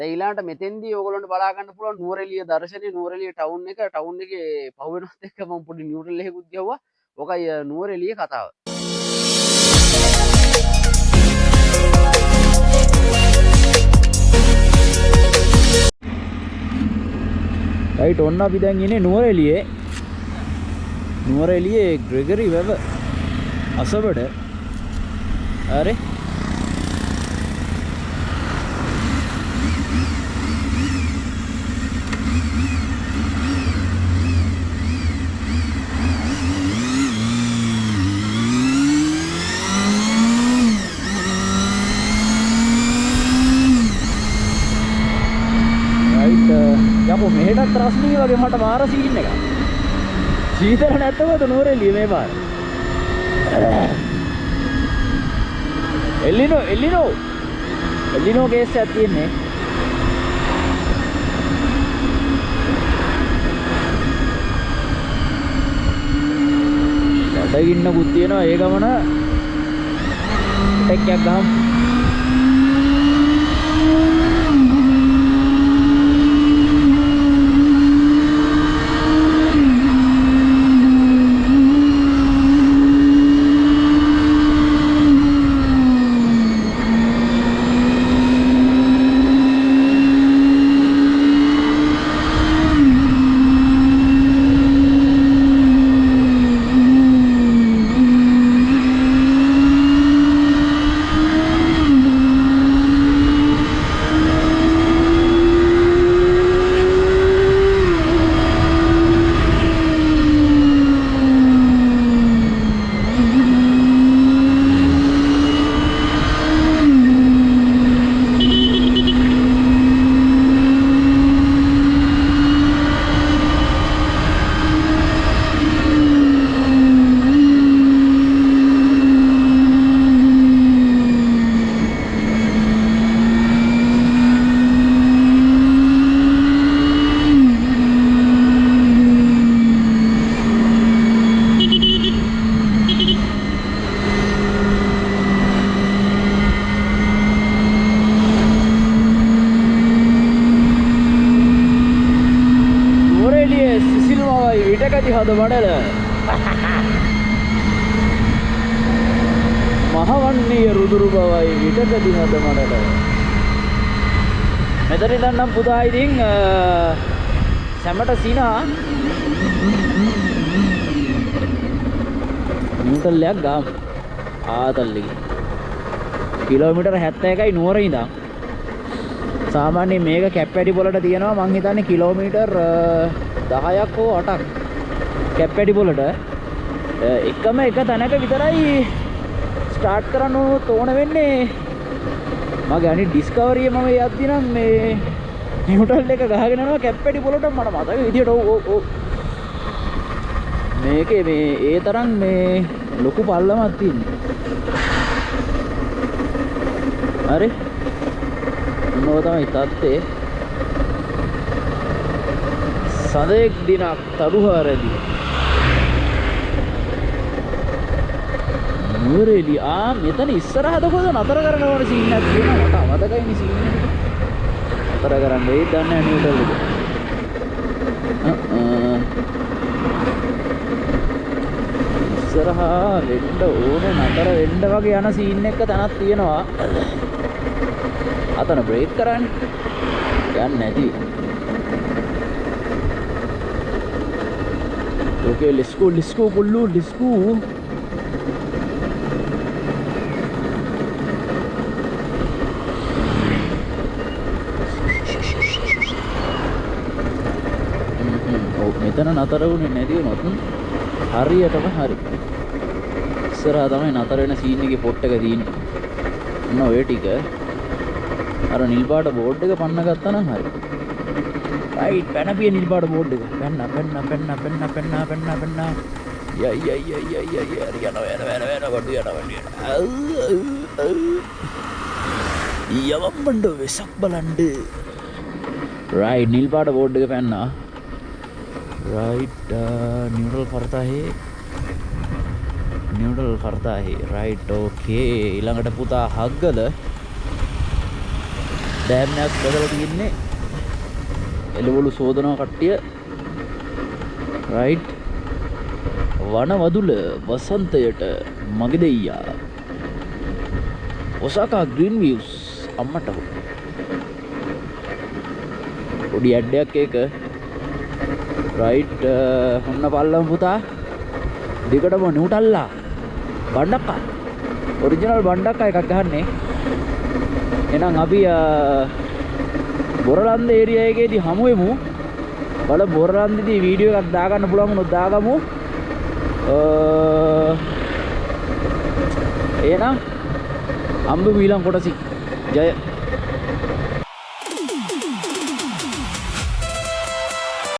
ඊළඟට මෙතෙන්දී ඕගොල්ලන්ට බලා ගන්න පුළුවන් නුවරඑළිය දර්ශනේ නුවරඑළිය ටවුන් එකේ පහු වෙනවත් එක්ක මම පොඩි නියුට්‍රල් එකකුත් ගැව්වා. ඔකයි නුවරඑළිය කතාව. රයිට් ඔන්න අපි දැන් ඉන්නේ නුවරඑළියේ. නුවරඑළියේ ග්‍රෙගරි වැව අසබඩ. හරි. යකෝ මෙහෙටත් රස්නී වගේ මට මාර සීන් එකක්. සීතල නැත්තවද නුවරඑළිය මේ පාර. එල්ලිනෝ කේස් එකක් තියෙන්නේ. බඩගින්නකුත් තියෙනවා ඒ ගමන ටෙක් එකක් ගහමු. හද වඩල මහවන්නීය රුදුරු බවයි විටකදී හද මඩල. මෙතන ඉඳන් නම් පුතා ඉතින් සැමට සිනා නියුටල්ලයක් ගාමු. ආතල්ලි කිලෝමීටර් 71යි නුවර ඉඳන්. සාමාන්‍යයෙන් මේක කැප්පැටි පොළට තියෙනවා මං හිතන්නේ කිලෝමීටර් 10ක් හෝ 8ක්. කැප්පැටි පොළට එකම එක තැනක විතරයි ස්ටාර්ට් කරන්න ඕන වෙන්නේ. මගේ අනිත් ඩිස්කවරිය මම යද්දි නම් මේ නියුටල් එක ගහගෙන යනවා කැප්පැටි පොළට. මට මතක විදියට ඔව් මේකේ මේ ඒ තරම් මේ ලොකු පල්ලමක් තියෙනවා. හරි මොනව තමයි තත්ත්වේ. සඳෙක් දිනක් තරුහාරදී නුවරඑළිය මෙතන ඉස්සරහද කොහෙද නතර කරන්න ඕන සීන් එකක් තියෙනවා. මට මතකයිනේ සීන් එක. නතර කරන්න වෙයි දන්නේ නැහැ නියුටල් එක. ඉස්සරහා වෙන්න ඕනේ නතර වෙන්න වගේ යන සීන් එක තනක් තියෙනවා. අතන බ්‍රේක් කරන්නේ යන්නේ නැති. Okay, let's go, Pullu, let's go. මෙතන නතර වුණේ නැති වුණොත් හරියටම හරි. ඉස්සරහා තමයි නතර වෙන සීන් එකේ පොට් එක තියෙන්නේ. ඔන්න ඔය ටික අර නිල් පාට බෝඩ් එක පන්න ගත්තා නම් හරි. රයිට් පැනපිය නිල් පාට බෝඩ් එක. පැන්න. යයි යවම් බණ්ඩෝ වෙසක් බලන්න. රයිට් නිල් පාට බෝඩ් එක පැන්නා. राइट न्यूट्रल करता है राइट ओके ඊළඟට පුතා හග්ගල ඩෑම් එකක් බදලා තියෙන්නේ එළවලු සෝදනවා කට්ටිය රයිට් වනවදුල වසන්තයට මගේ දෙයියා ඔසාකා ග්‍රීන් විව්ස් අම්මට පොඩි ඇඩ්ඩයක් එක රයිට් හොන්න පල්ලම පුතා දිගටම නිවුටල්ලා බණ්ඩක්කා ඔරිජිනල් බණ්ඩක්කා එකක් ගහන්නේ එහෙනම් අපි බොරලන්ද ඒරියා එකේදී හමු වෙමු බල බොරලන්දදී වීඩියෝ එකක් දාගන්න පුළුවන් වුණොත් දාගමු එහෙනම් අම්බු මීලම් කොටසි ජය